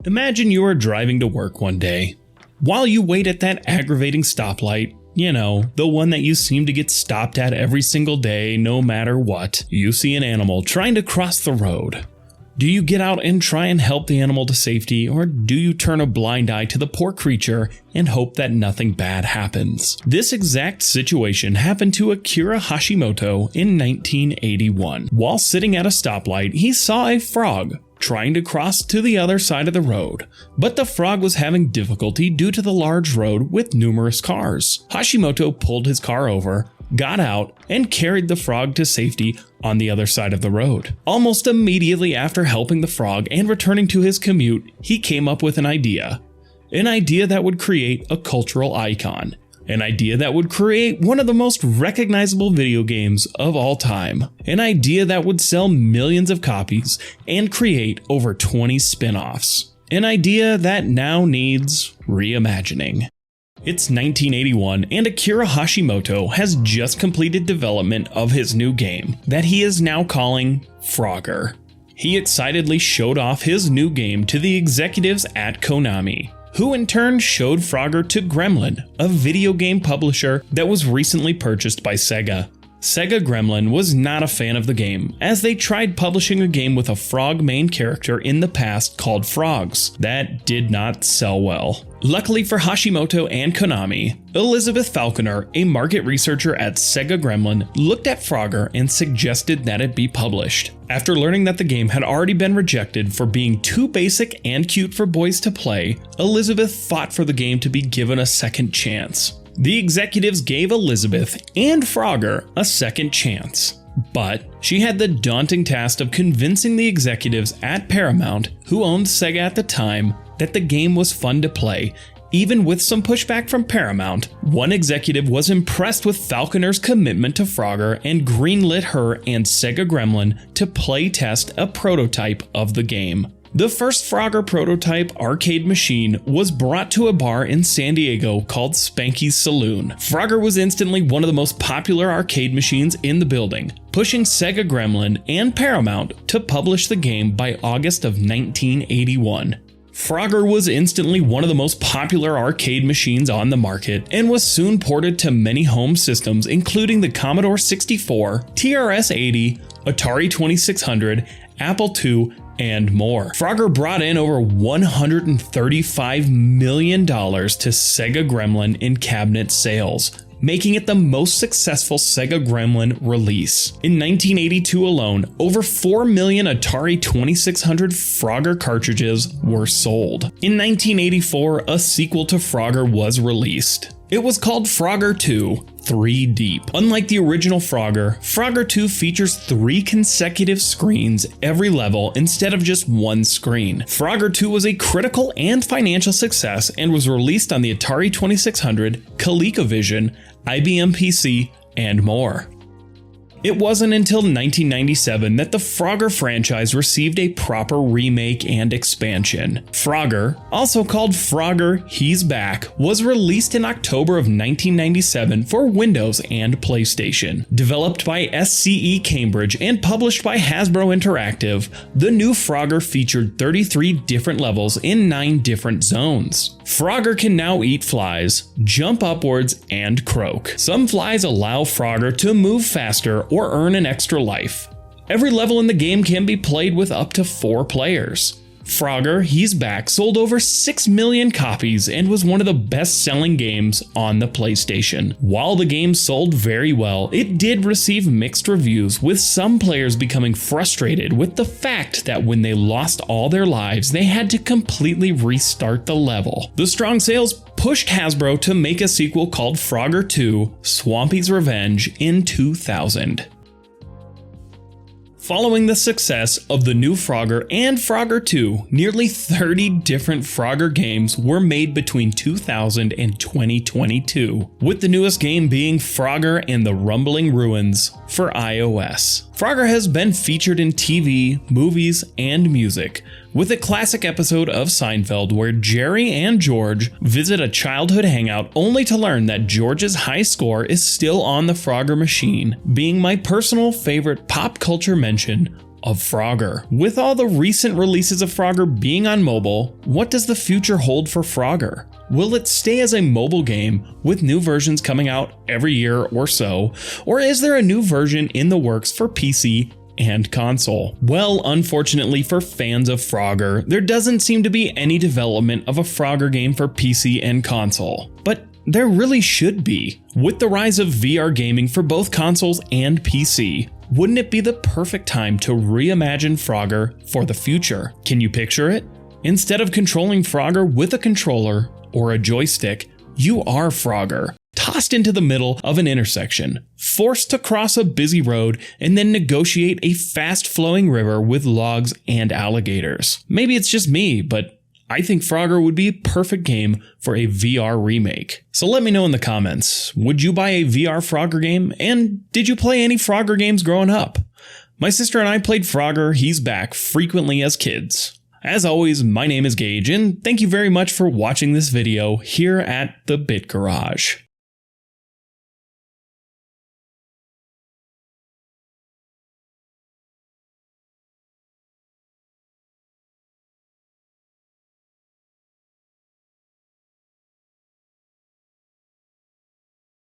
Imagine you are driving to work one day. While you wait at that aggravating stoplight, the one that you seem to get stopped at every single day no matter what, you see an animal trying to cross the road. Do you get out and try and help the animal to safety, or do you turn a blind eye to the poor creature and hope that nothing bad happens? This exact situation happened to Akira Hashimoto in 1981. While sitting at a stoplight, he saw a frog trying to cross to the other side of the road, but the frog was having difficulty due to the large road with numerous cars. Hashimoto pulled his car over, got out, and carried the frog to safety on the other side of the road. Almost immediately after helping the frog and returning to his commute, he came up with an idea that would create a cultural icon. An idea that would create one of the most recognizable video games of all time. An idea that would sell millions of copies and create over 20 spin-offs. An idea that now needs reimagining. It's 1981 and Akira Hashimoto has just completed development of his new game that he is now calling Frogger. He excitedly showed off his new game to the executives at Konami, who in turn showed Frogger to Gremlin, a video game publisher that was recently purchased by Sega. Sega Gremlin was not a fan of the game, as they tried publishing a game with a frog main character in the past called Frogs. That did not sell well. Luckily for Hashimoto and Konami, Elizabeth Falconer, a market researcher at Sega Gremlin, looked at Frogger and suggested that it be published. After learning that the game had already been rejected for being too basic and cute for boys to play, Elizabeth fought for the game to be given a second chance. The executives gave Elizabeth and Frogger a second chance, but she had the daunting task of convincing the executives at Paramount, who owned Sega at the time, that the game was fun to play. Even with some pushback from Paramount, one executive was impressed with Falconer's commitment to Frogger and greenlit her and Sega Gremlin to play test a prototype of the game. The first Frogger prototype arcade machine was brought to a bar in San Diego called Spanky's Saloon. Frogger was instantly one of the most popular arcade machines in the building, pushing Sega Gremlin and Paramount to publish the game by August of 1981. Frogger was instantly one of the most popular arcade machines on the market and was soon ported to many home systems including the Commodore 64, TRS-80, Atari 2600, Apple II, and more. Frogger brought in over $135 million to Sega Gremlin in cabinet sales, making it the most successful Sega Gremlin release. In 1982 alone, over 4 million Atari 2600 Frogger cartridges were sold. In 1984, a sequel to Frogger was released. It was called Frogger 2, 3 Deep. Unlike the original Frogger, Frogger 2 features 3 consecutive screens every level instead of just one screen. Frogger 2 was a critical and financial success and was released on the Atari 2600, ColecoVision, IBM PC, and more. It wasn't until 1997 that the Frogger franchise received a proper remake and expansion. Frogger, also called Frogger He's Back, was released in October of 1997 for Windows and PlayStation. Developed by SCE Cambridge and published by Hasbro Interactive, the new Frogger featured 33 different levels in 9 different zones. Frogger can now eat flies, jump upwards, and croak. Some flies allow Frogger to move faster or earn an extra life. Every level in the game can be played with up to 4 players. Frogger He's Back sold over 6 million copies and was one of the best-selling games on the PlayStation. While the game sold very well, it did receive mixed reviews, with some players becoming frustrated with the fact that when they lost all their lives, they had to completely restart the level. The strong sales pushed Hasbro to make a sequel called Frogger 2: Swampy's Revenge in 2000. Following the success of the new Frogger and Frogger 2, nearly 30 different Frogger games were made between 2000 and 2022, with the newest game being Frogger and the Rumbling Ruins for iOS. Frogger has been featured in TV, movies, and music, with a classic episode of Seinfeld where Jerry and George visit a childhood hangout only to learn that George's high score is still on the Frogger machine. Being my personal favorite pop culture mention, of Frogger. With all the recent releases of Frogger being on mobile, what does the future hold for Frogger? Will it stay as a mobile game with new versions coming out every year or so, or is there a new version in the works for PC and console? Well, unfortunately for fans of Frogger, there doesn't seem to be any development of a Frogger game for PC and console. But there really should be. With the rise of VR gaming for both consoles and PC, wouldn't it be the perfect time to reimagine Frogger for the future? Can you picture it? Instead of controlling Frogger with a controller or a joystick, you are Frogger, tossed into the middle of an intersection, forced to cross a busy road and then negotiate a fast-flowing river with logs and alligators. Maybe it's just me, but I think Frogger would be a perfect game for a VR remake. So let me know in the comments, would you buy a VR Frogger game? And did you play any Frogger games growing up? My sister and I played Frogger He's Back frequently as kids. As always, my name is Gage, and thank you very much for watching this video here at the Bit Garage.